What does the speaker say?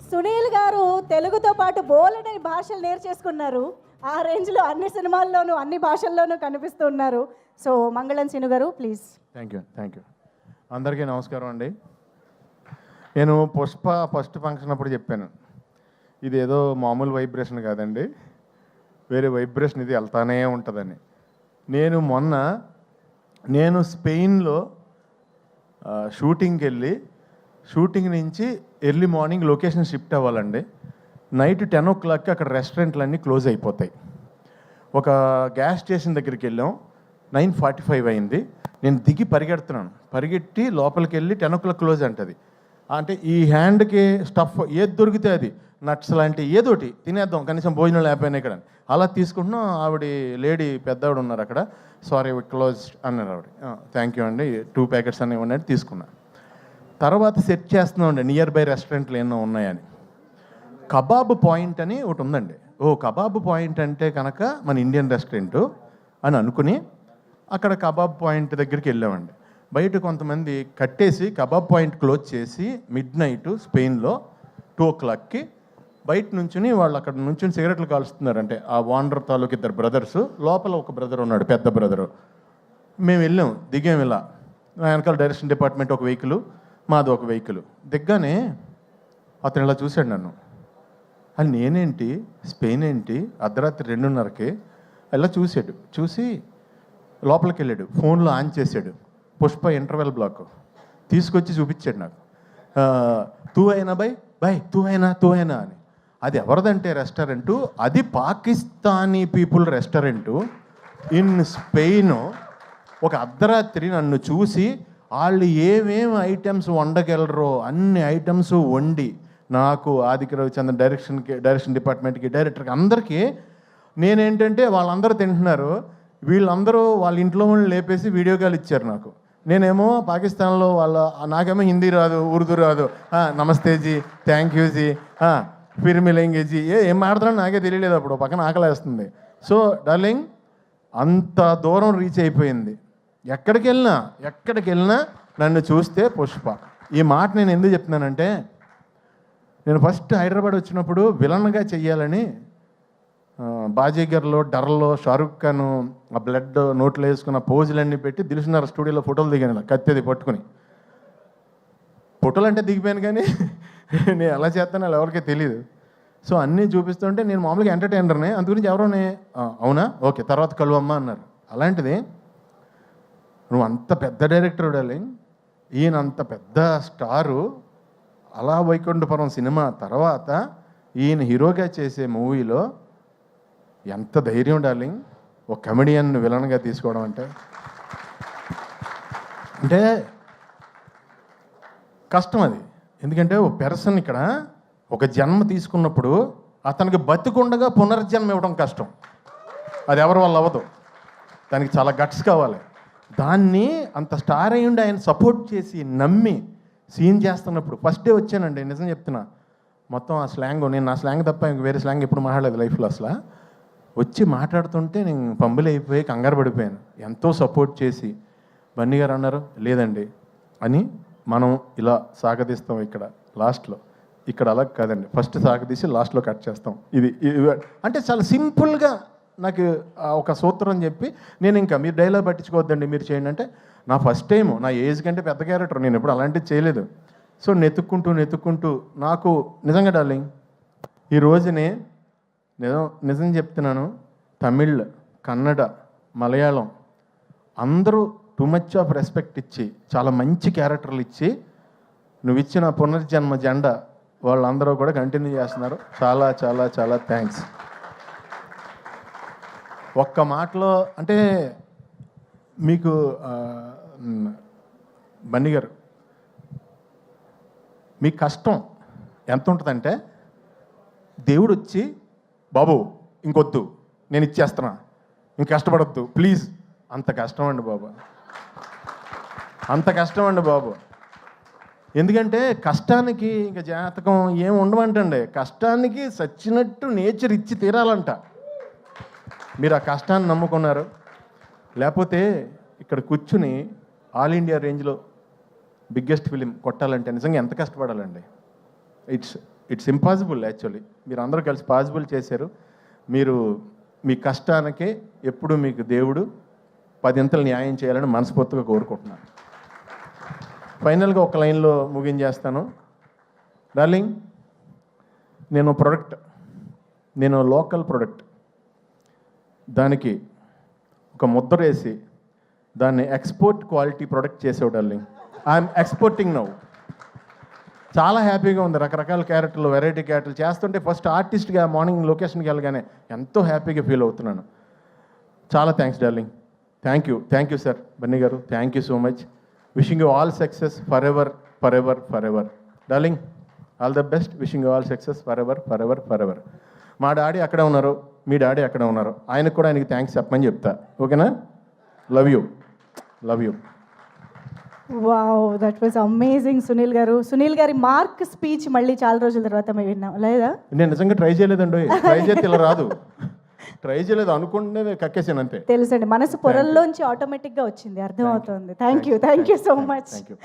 సునీల్ గారు తెలుగుతో పాటు బోలెడని భాషలు నేర్చేసుకున్నారు. ఆ రేంజ్లో అన్ని సినిమాల్లోనూ అన్ని భాషల్లోనూ కనిపిస్తున్నారు. సో మంగళం సీను గారు ప్లీజ్. థ్యాంక్ యూ అందరికీ నమస్కారం అండి. నేను పుష్ప ఫస్ట్ ఫంక్షన్ అప్పుడు చెప్పాను, ఇది ఏదో మామూలు వైబ్రేషన్ కాదండి, వేరే వైబ్రేషన్ ఇది వెళ్తానే ఉంటుందని. నేను స్పెయిన్లో షూటింగ్కి వెళ్ళి షూటింగ్ నుంచి ఎర్లీ మార్నింగ్ లొకేషన్ షిఫ్ట్ అవ్వాలండి. నైట్ 10 o'clockకి అక్కడ రెస్టారెంట్లన్నీ క్లోజ్ అయిపోతాయి. ఒక గ్యాస్ స్టేషన్ దగ్గరికి వెళ్ళాం, 9:45 అయింది. నేను దిగి పరిగెట్టి లోపలికి వెళ్ళి 10 o'clock క్లోజ్ అంటది. అంటే ఈ హ్యాండ్కి స్టఫ్ ఏది దొరికితే అది నట్స్ లాంటి ఏదోటి తినేద్దాం, కనీసం భోజనం లేకపోయినా ఇక్కడ అలా తీసుకుంటున్నాం. ఆవిడ లేడీ పెద్దవాడు ఉన్నారు అక్కడ, సారీ క్లోజ్ అన్నారు ఆవిడ. థ్యాంక్ యూ అండి, 2 ప్యాకెట్స్ అని ఇవ్వండి అని తీసుకున్నా. తర్వాత సెట్ చేస్తున్నాం అండి నియర్ బై రెస్టారెంట్లు ఎన్నో ఉన్నాయని. కబాబ్ పాయింట్ అని ఒకటి ఉందండి. కబాబ్ పాయింట్ అంటే కనుక మన ఇండియన్ రెస్టారెంటు అని అనుకుని అక్కడ కబాబ్ పాయింట్ దగ్గరికి వెళ్ళామండి. బయట కొంతమంది కట్టేసి కబాబ్ పాయింట్ క్లోజ్ చేసి midnight స్పెయిన్లో 2 o'clockకి బయట నుంచుని వాళ్ళు అక్కడ నుంచి సిగరెట్లు కాలుస్తున్నారంటే ఆ వాండర్ తాలూకు 2 brothers, లోపల ఒక బ్రదర్ ఉన్నాడు పెద్ద బ్రదరు. మేము వెళ్ళాం, దిగాం. ఇలా వెనకాల డైరెక్షన్ డిపార్ట్మెంట్ ఒక వెహికల్, మాది ఒక వెహికల్. దిగ్గానే అతను ఇలా చూశాడు నన్ను. అది నేనేంటి, స్పెయిన్ ఏంటి, అర్ధరాత్రి 2:30కి ఇలా చూసి లోపలికి వెళ్ళాడు. ఫోన్లో ఆన్ చేశాడు, పుష్ప ఇంటర్వెల్ బ్లాక్ తీసుకొచ్చి చూపించాడు నాకు. తూ అయినా బై తూ అయినా అని. అది ఎవరిదంటే రెస్టారెంటు, అది Pakistani people restaurant in Spain. ఒక అర్ధరాత్రి నన్ను చూసి వాళ్ళు ఏమేమి ఐటమ్స్ వండగలరో అన్ని ఐటమ్స్ వండి నాకు, ఆదిత్య రవిచంద్రన్ డైరెక్షన్ డిపార్ట్మెంట్కి, డైరెక్టర్కి, అందరికీ నేనేంటంటే వాళ్ళందరూ తింటున్నారు, వీళ్ళందరూ వాళ్ళ ఇంట్లో వాళ్ళు లేపేసి వీడియో కాల్ ఇచ్చారు నాకు. నేనేమో పాకిస్తాన్లో నాకేమో హిందీ రాదు, ఉర్దూ రాదు. నమస్తే G, thank you G, Phir మిలేంగే G, ఏం మాట్లాడుతున్నా నాకే తెలియలేదు. అప్పుడు పక్కన ఆకలేస్తుంది. సో డార్లింగ్, అంత దూరం రీచ్ అయిపోయింది. ఎక్కడికి వెళ్ళినా నన్ను చూస్తే పుష్ప. ఈ మాట నేను ఎందుకు చెప్తున్నానంటే, నేను ఫస్ట్ హైదరాబాద్ వచ్చినప్పుడు విలన్గా చెయ్యాలని బాజీగర్లో, డర్లో షారుఖ్ ఖాన్ ఆ బ్లడ్ నోట్లో వేసుకున్న పోజులన్నీ పెట్టి దిల్సుఖ్నగర్ స్టూడియోలో ఫోటోలు దిగాను, కత్తెది పట్టుకుని. ఫోటోలు అంటే దిగిపోయాను కానీ నేను ఎలా చేస్తానో ఎవరికీ తెలియదు. సో అన్నీ చూపిస్తుంటే నేను మామూలుగా ఎంటర్టైనర్నే, అందుగురించి ఎవరోనే అవునా ఓకే తర్వాత కలువమ్మా అన్నారు. అలాంటిది నువ్వు అంత పెద్ద డైరెక్టర్ డార్లింగ్, ఈయన అంత పెద్ద స్టారు, అలా వైకుంఠపురం సినిమా తర్వాత ఈయన హీరోగా చేసే మూవీలో ఎంత ధైర్యం డార్లింగ్, ఒక కమెడియన్ విలన్గా తీసుకోవడం అంటే కష్టం అది. ఎందుకంటే ఒక పర్సన్ ఇక్కడ ఒక జన్మ తీసుకున్నప్పుడు అతనికి బతికుండగా పునర్జన్మ ఇవ్వడం కష్టం. అది ఎవరి వల్ల అవ్వదు, దానికి చాలా గట్స్ కావాలి. దాన్ని అంత స్టార్ అయ్యుండి ఆయన సపోర్ట్ చేసి నమ్మి సీన్ చేస్తున్నప్పుడు ఫస్ట్ డే వచ్చానండి, నిజం చెప్తున్నా. మొత్తం ఆ స్లాంగ్, నేను నా స్లాంగ్ తప్ప ఇంక వేరే స్లాంగ్ ఎప్పుడు మాట్లాడలేదు లైఫ్లో. అసలు వచ్చి మాట్లాడుతుంటే నేను పంబులు అయిపోయి కంగారు పడిపోయాను. ఎంతో సపోర్ట్ చేసి బన్నీ గారు అన్నారు లేదండి అని, మనం ఇలా సాగదీస్తాం ఇక్కడ లాస్ట్లో, ఇక్కడ అలా కాదండి, ఫస్ట్ సాగదీసి లాస్ట్లో కట్ చేస్తాం, ఇది అంటే చాలా సింపుల్గా నాకు ఒక సూత్రం చెప్పి, నేను ఇంకా మీరు డైలాగ్ పట్టించుకోవద్దండి మీరు చేయండి అంటే, నా ఫస్ట్ టైం, నా ఏజ్ కంటే పెద్ద క్యారెక్టర్, నేను ఎప్పుడు అలాంటివి చేయలేదు. సో నెతుక్కుంటూ నాకు నిజంగా డార్లింగ్ ఈ రోజునే నిజం చెప్తున్నాను, తమిళ్, కన్నడ, మలయాళం అందరూ టూ మచ్ ఆఫ్ రెస్పెక్ట్ ఇచ్చి చాలా మంచి క్యారెక్టర్లు ఇచ్చి నువ్వు ఇచ్చిన పునర్జన్మ జెండా వాళ్ళందరూ కూడా కంటిన్యూ చేస్తున్నారు. చాలా చాలా చాలా థ్యాంక్స్. ఒక్క మాటలో అంటే మీకు బన్నీ గారు, మీ కష్టం ఎంత ఉంటుందంటే, దేవుడు వచ్చి బాబు ఇంకొద్దు నేను ఇచ్చేస్తున్నా, ఇంక కష్టపడద్దు ప్లీజ్, అంత కష్టం అండి బాబు, అంత కష్టం అండి బాబు. ఎందుకంటే కష్టానికి ఇంకా జాతకం ఏం ఉండమంటండి, కష్టానికి సచ్చినట్టు నేచర్ ఇచ్చి తీరాలంట. మీరు ఆ కష్టాన్ని నమ్ముకున్నారు, లేకపోతే ఇక్కడ కూర్చుని ఆల్ ఇండియా రేంజ్లో బిగ్గెస్ట్ ఫిలిం కొట్టాలంటే నిజంగా ఎంత కష్టపడాలండి. It's it's impossible actually. మీరు అందరూ కలిసి పాసిబుల్ చేశారు. మీరు మీ కష్టానికే ఎప్పుడు మీకు దేవుడు 10 ఇంతలు న్యాయం చేయాలని మనస్ఫూర్తిగా కోరుకుంటున్నాను. ఫైనల్గా ఒక లైన్లో ముగించేస్తాను. డార్లింగ్, నేను లోకల్ ప్రొడక్ట్, దానికి ఒక ముద్ర వేసి దాన్ని ఎక్స్పోర్ట్ క్వాలిటీ ప్రొడక్ట్ చేసావు డార్లింగ్. I'm exporting now. చాలా హ్యాపీగా ఉంది. రకరకాల క్యారెక్టర్లు, వెరైటీ క్యారెక్టర్లు చేస్తుంటే ఫస్ట్ ఆర్టిస్ట్గా మార్నింగ్ లొకేషన్కి వెళ్ళగానే ఎంతో హ్యాపీగా ఫీల్ అవుతున్నాను. చాలా thanks darling. Thank you sir Bunny garu. Thank you so much. Wishing you all success forever forever forever. Darling, all the best. Wishing you all success forever forever forever. మా daddy అక్కడే ఉన్నారు, మీ daddy అక్కడే ఉన్నారు. ఆయనకు కూడా ఆయనకి thanks చెప్పమని చెప్తా. ఓకేనా? Love you. Wow, that was amazing Sunil గారు. సునీల్ గారి మార్క్ స్పీచ్ మళ్ళీ చాలా రోజుల తర్వాత మేము విన్నాం లేదా? నేను నిజంగా ట్రై చేయలేదండి. ట్రై చేస్తే ఇలా రాదు. ట్రై చేయలేదు, అనుకుంటే కక్కేసాను అంతే. తెలుసండి, మనసు పొరల్లోంచి ఆటోమేటిక్గా వచ్చింది, అర్థమవుతుంది. Thank you so much. Thank you.